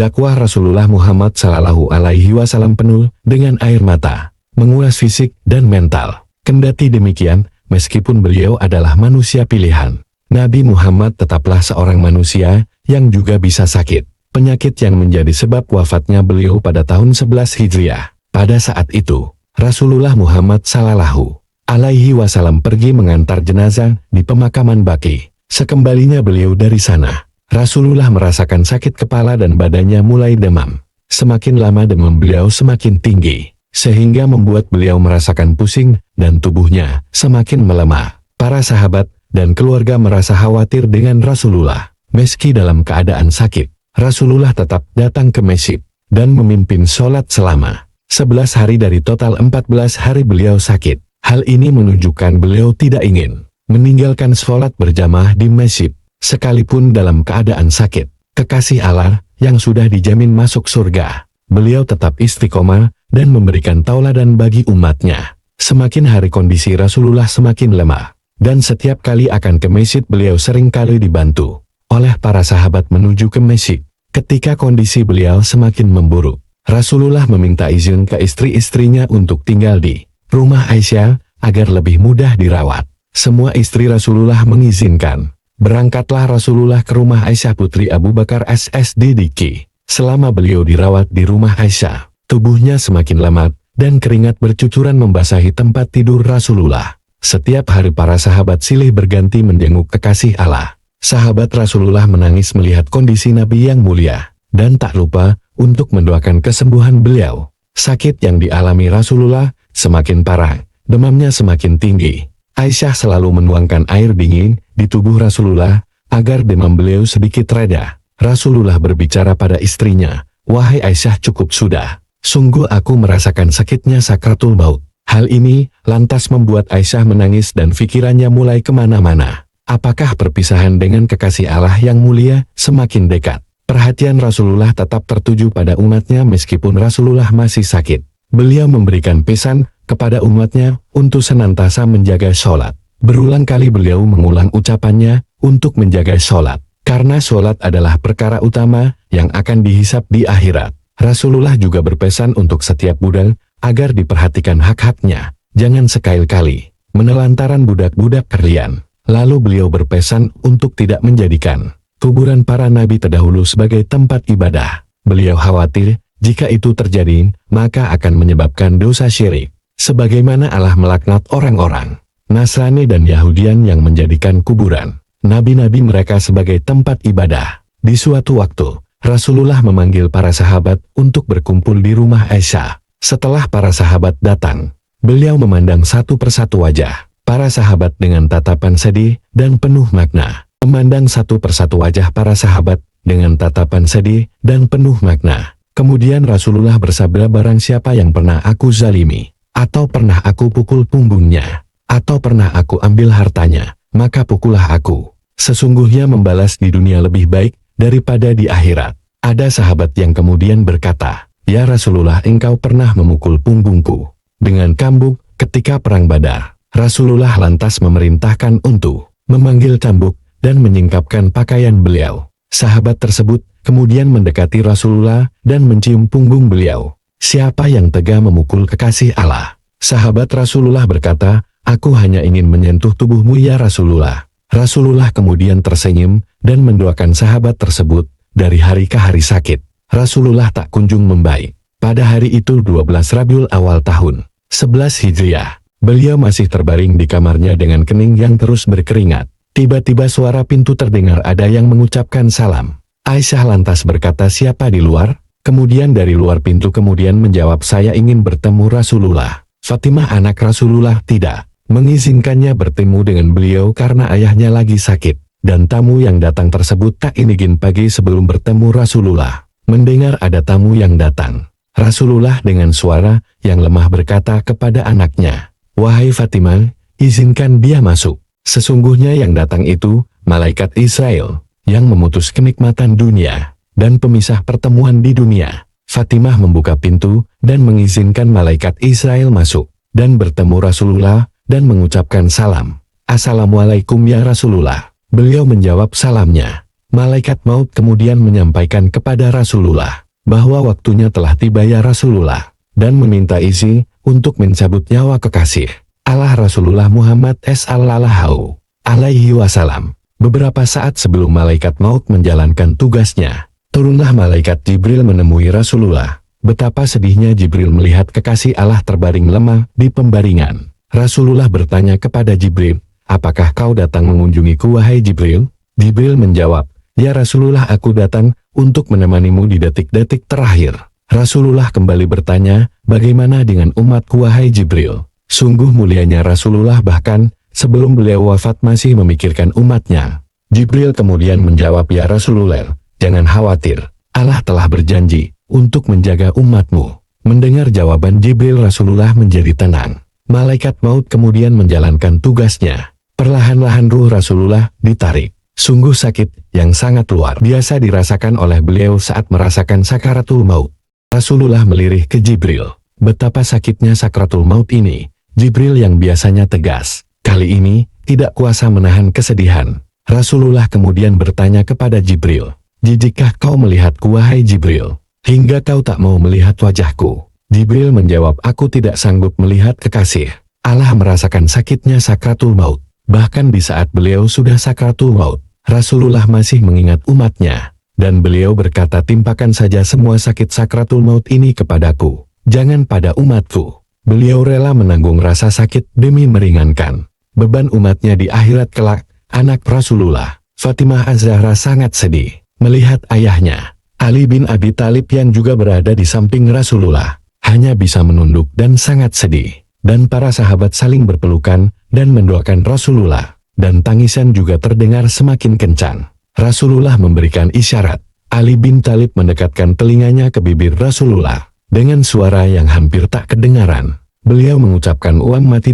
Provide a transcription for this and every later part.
Dakwah Rasulullah Muhammad Sallallahu Alaihi Wasallam penuh dengan air mata, menguras fisik dan mental. Kendati demikian, meskipun beliau adalah manusia pilihan, Nabi Muhammad tetaplah seorang manusia yang juga bisa sakit. Penyakit yang menjadi sebab wafatnya beliau pada tahun 11 Hijriah. Pada saat itu, Rasulullah Muhammad Sallallahu Alaihi Wasallam pergi mengantar jenazah di pemakaman Baqi. Sekembalinya beliau dari sana, Rasulullah merasakan sakit kepala dan badannya mulai demam. Semakin lama demam beliau semakin tinggi, sehingga membuat beliau merasakan pusing dan tubuhnya semakin melemah. Para sahabat dan keluarga merasa khawatir dengan Rasulullah. Meski dalam keadaan sakit, Rasulullah tetap datang ke masjid dan memimpin sholat selama 11 hari dari total 14 hari beliau sakit. Hal ini menunjukkan beliau tidak ingin meninggalkan sholat berjamaah di masjid, sekalipun dalam keadaan sakit. Kekasih Allah yang sudah dijamin masuk surga, beliau tetap istiqomah dan memberikan tauladan bagi umatnya. Semakin hari kondisi Rasulullah semakin lemah, dan setiap kali akan ke masjid beliau sering kali dibantu oleh para sahabat menuju ke masjid. Ketika kondisi beliau semakin memburuk, Rasulullah meminta izin ke istri-istrinya untuk tinggal di rumah Aisyah agar lebih mudah dirawat. Semua istri Rasulullah mengizinkan. Berangkatlah Rasulullah ke rumah Aisyah putri Abu Bakar as-Siddiq. Selama beliau dirawat di rumah Aisyah, tubuhnya semakin lemah dan keringat bercucuran membasahi tempat tidur Rasulullah. Setiap hari para sahabat silih berganti menjenguk kekasih Allah. Sahabat Rasulullah menangis melihat kondisi Nabi yang mulia, dan tak lupa untuk mendoakan kesembuhan beliau. Sakit yang dialami Rasulullah semakin parah, demamnya semakin tinggi. Aisyah selalu menuangkan air dingin di tubuh Rasulullah agar demam beliau sedikit reda. Rasulullah berbicara pada istrinya, "Wahai Aisyah, cukup sudah. Sungguh aku merasakan sakitnya sakratul maut." Hal ini lantas membuat Aisyah menangis dan pikirannya mulai kemana-mana. Apakah perpisahan dengan kekasih Allah yang mulia semakin dekat? Perhatian Rasulullah tetap tertuju pada umatnya meskipun Rasulullah masih sakit. Beliau memberikan pesan kepada umatnya untuk senantiasa menjaga sholat. Berulang kali beliau mengulang ucapannya untuk menjaga sholat, karena sholat adalah perkara utama yang akan dihisap di akhirat. Rasulullah juga berpesan untuk setiap budak agar diperhatikan hak-haknya. Jangan sekali-kali menelantaran budak-budak kalian. Lalu beliau berpesan untuk tidak menjadikan kuburan para nabi terdahulu sebagai tempat ibadah. Beliau khawatir jika itu terjadi, maka akan menyebabkan dosa syirik. Sebagaimana Allah melaknat orang-orang Nasrani dan Yahudian yang menjadikan kuburan nabi-nabi mereka sebagai tempat ibadah. Di suatu waktu, Rasulullah memanggil para sahabat untuk berkumpul di rumah Aisyah. Setelah para sahabat datang, beliau memandang satu persatu wajah para sahabat dengan tatapan sedih dan penuh makna. Memandang satu persatu wajah para sahabat dengan tatapan sedih dan penuh makna. Kemudian Rasulullah bersabda, "Barang siapa yang pernah aku zalimi, atau pernah aku pukul punggungnya, atau pernah aku ambil hartanya, maka pukullah aku. Sesungguhnya membalas di dunia lebih baik daripada di akhirat." Ada sahabat yang kemudian berkata, "Ya Rasulullah, engkau pernah memukul punggungku dengan cambuk ketika perang Badar." Rasulullah lantas memerintahkan untuk memanggil cambuk dan menyingkapkan pakaian beliau. Sahabat tersebut kemudian mendekati Rasulullah dan mencium punggung beliau. "Siapa yang tega memukul kekasih Allah?" Sahabat Rasulullah berkata, "Aku hanya ingin menyentuh tubuhmu ya Rasulullah." Rasulullah kemudian tersenyum dan mendoakan sahabat tersebut. Dari hari ke hari sakit Rasulullah tak kunjung membaik. Pada hari itu 12 Rabiul Awal tahun 11 Hijriah, beliau masih terbaring di kamarnya dengan kening yang terus berkeringat. Tiba-tiba suara pintu terdengar, ada yang mengucapkan salam. Aisyah lantas berkata, "Siapa di luar?" Kemudian dari luar pintu kemudian menjawab, "Saya ingin bertemu Rasulullah." Fatimah anak Rasulullah tidak mengizinkannya bertemu dengan beliau karena ayahnya lagi sakit. Dan tamu yang datang tersebut tak ingin pagi sebelum bertemu Rasulullah. Mendengar ada tamu yang datang, Rasulullah dengan suara yang lemah berkata kepada anaknya, "Wahai Fatimah, izinkan dia masuk. Sesungguhnya yang datang itu malaikat Israel yang memutus kenikmatan dunia dan pemisah pertemuan di dunia." Fatimah membuka pintu dan mengizinkan malaikat Israel masuk dan bertemu Rasulullah dan mengucapkan salam. "Assalamualaikum ya Rasulullah." Beliau menjawab salamnya. Malaikat maut kemudian menyampaikan kepada Rasulullah bahwa waktunya telah tiba ya Rasulullah, dan meminta izin untuk mencabut nyawa kekasih Allah Rasulullah Muhammad sallallahu alaihi wasallam. Beberapa saat sebelum malaikat maut menjalankan tugasnya, turunlah malaikat Jibril menemui Rasulullah. Betapa sedihnya Jibril melihat kekasih Allah terbaring lemah di pembaringan. Rasulullah bertanya kepada Jibril, "Apakah kau datang mengunjungiku wahai Jibril?" Jibril menjawab, "Ya Rasulullah, aku datang untuk menemanimu di detik-detik terakhir." Rasulullah kembali bertanya, "Bagaimana dengan umatku wahai Jibril?" Sungguh mulianya Rasulullah, bahkan sebelum beliau wafat masih memikirkan umatnya. Jibril kemudian menjawab, "Ya Rasulullah, jangan khawatir, Allah telah berjanji untuk menjaga umatmu." Mendengar jawaban Jibril, Rasulullah menjadi tenang. Malaikat maut kemudian menjalankan tugasnya. Perlahan-lahan ruh Rasulullah ditarik. Sungguh sakit yang sangat luar biasa dirasakan oleh beliau saat merasakan sakaratul maut. Rasulullah melirik ke Jibril. Betapa sakitnya sakaratul maut ini. Jibril yang biasanya tegas, kali ini tidak kuasa menahan kesedihan. Rasulullah kemudian bertanya kepada Jibril, "Jijikkah kau melihatku wahai Jibril, hingga kau tak mau melihat wajahku?" Jibril menjawab, "Aku tidak sanggup melihat kekasih Allah merasakan sakitnya sakaratul maut." Bahkan di saat beliau sudah sakaratul maut, Rasulullah masih mengingat umatnya, dan beliau berkata, "Timpakan saja semua sakit sakaratul maut ini kepadaku, jangan pada umatku." Beliau rela menanggung rasa sakit demi meringankan beban umatnya di akhirat kelak. Anak Rasulullah, Fatimah Az-Zahra, sangat sedih melihat ayahnya, Ali bin Abi Thalib, yang juga berada di samping Rasulullah, hanya bisa menunduk dan sangat sedih. Dan para sahabat saling berpelukan dan mendoakan Rasulullah, dan tangisan juga terdengar semakin kencang. Rasulullah memberikan isyarat. Ali bin Thalib mendekatkan telinganya ke bibir Rasulullah. Dengan suara yang hampir tak kedengaran, beliau mengucapkan ummati,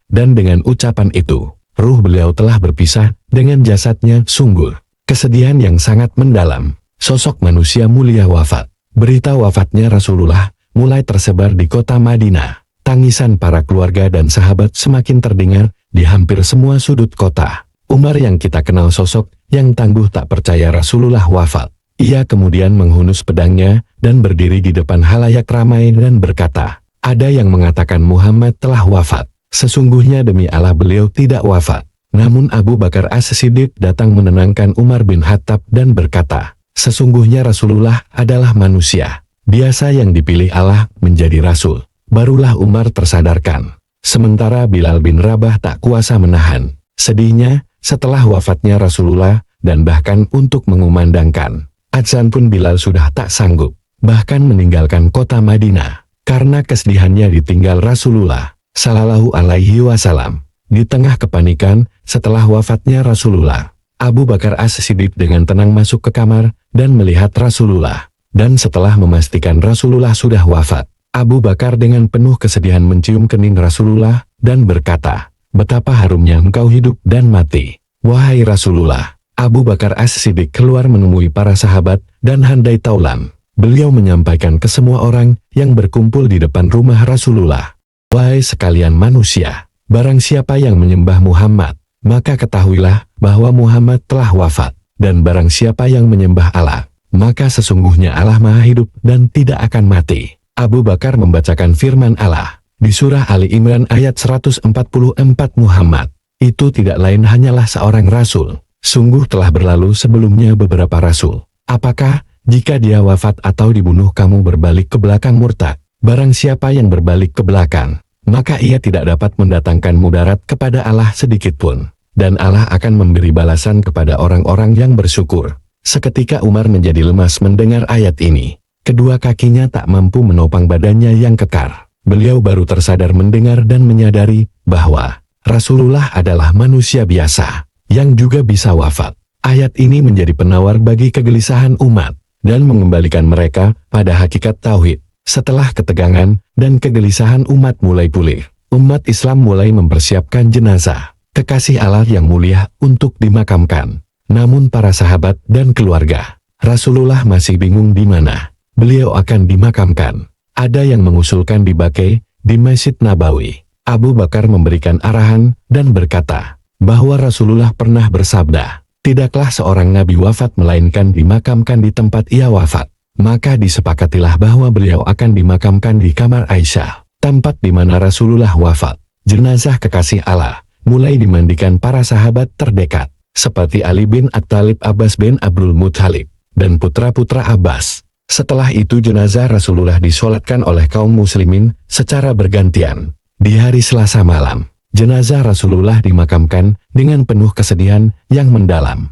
dan dengan ucapan itu, ruh beliau telah berpisah dengan jasadnya. Sungguh kesedihan yang sangat mendalam. Sosok manusia mulia wafat. Berita wafatnya Rasulullah mulai tersebar di kota Madinah. Tangisan para keluarga dan sahabat semakin terdengar di hampir semua sudut kota. Umar yang kita kenal sosok yang tangguh tak percaya Rasulullah wafat. Ia kemudian menghunus pedangnya dan berdiri di depan halayak ramai dan berkata, "Ada yang mengatakan Muhammad telah wafat. Sesungguhnya demi Allah beliau tidak wafat." Namun Abu Bakar As-Siddiq datang menenangkan Umar bin Khattab dan berkata, "Sesungguhnya Rasulullah adalah manusia biasa yang dipilih Allah menjadi Rasul." Barulah Umar tersadarkan. Sementara Bilal bin Rabah tak kuasa menahan sedihnya setelah wafatnya Rasulullah, dan bahkan untuk mengumandangkan adzan pun Bilal sudah tak sanggup, bahkan meninggalkan kota Madinah karena kesedihannya ditinggal Rasulullah sallallahu alaihi wasallam. Di tengah kepanikan setelah wafatnya Rasulullah, Abu Bakar As-Siddiq dengan tenang masuk ke kamar dan melihat Rasulullah. Dan setelah memastikan Rasulullah sudah wafat, Abu Bakar dengan penuh kesedihan mencium kening Rasulullah dan berkata, "Betapa harumnya engkau hidup dan mati, wahai Rasulullah." Abu Bakar As-Siddiq keluar menemui para sahabat dan handai taulan. Beliau menyampaikan ke semua orang yang berkumpul di depan rumah Rasulullah, "Wahai sekalian manusia, barang siapa yang menyembah Muhammad, maka ketahuilah bahwa Muhammad telah wafat. Dan barang siapa yang menyembah Allah, maka sesungguhnya Allah Maha Hidup dan tidak akan mati." Abu Bakar membacakan firman Allah di surah Ali Imran ayat 144, "Muhammad itu tidak lain hanyalah seorang rasul. Sungguh telah berlalu sebelumnya beberapa rasul. Apakah jika dia wafat atau dibunuh kamu berbalik ke belakang murtad? Barang siapa yang berbalik ke belakang, maka ia tidak dapat mendatangkan mudarat kepada Allah sedikitpun. Dan Allah akan memberi balasan kepada orang-orang yang bersyukur." Seketika Umar menjadi lemas mendengar ayat ini. Kedua kakinya tak mampu menopang badannya yang kekar. Beliau baru tersadar mendengar dan menyadari bahwa Rasulullah adalah manusia biasa yang juga bisa wafat. Ayat ini menjadi penawar bagi kegelisahan umat dan mengembalikan mereka pada hakikat tauhid. Setelah ketegangan dan kegelisahan umat mulai pulih, umat Islam mulai mempersiapkan jenazah kekasih Allah yang mulia untuk dimakamkan. Namun para sahabat dan keluarga Rasulullah masih bingung di mana beliau akan dimakamkan. Ada yang mengusulkan di Baqi, di Masjid Nabawi. Abu Bakar memberikan arahan dan berkata, bahwa Rasulullah pernah bersabda, "Tidaklah seorang nabi wafat melainkan dimakamkan di tempat ia wafat." Maka disepakatilah bahwa beliau akan dimakamkan di kamar Aisyah, tempat di mana Rasulullah wafat. Jenazah kekasih Allah mulai dimandikan para sahabat terdekat, seperti Ali bin At-Talib, Abbas bin Abdul Muthalib, dan putra-putra Abbas. Setelah itu jenazah Rasulullah disolatkan oleh kaum muslimin secara bergantian. Di hari Selasa malam, jenazah Rasulullah dimakamkan dengan penuh kesedihan yang mendalam.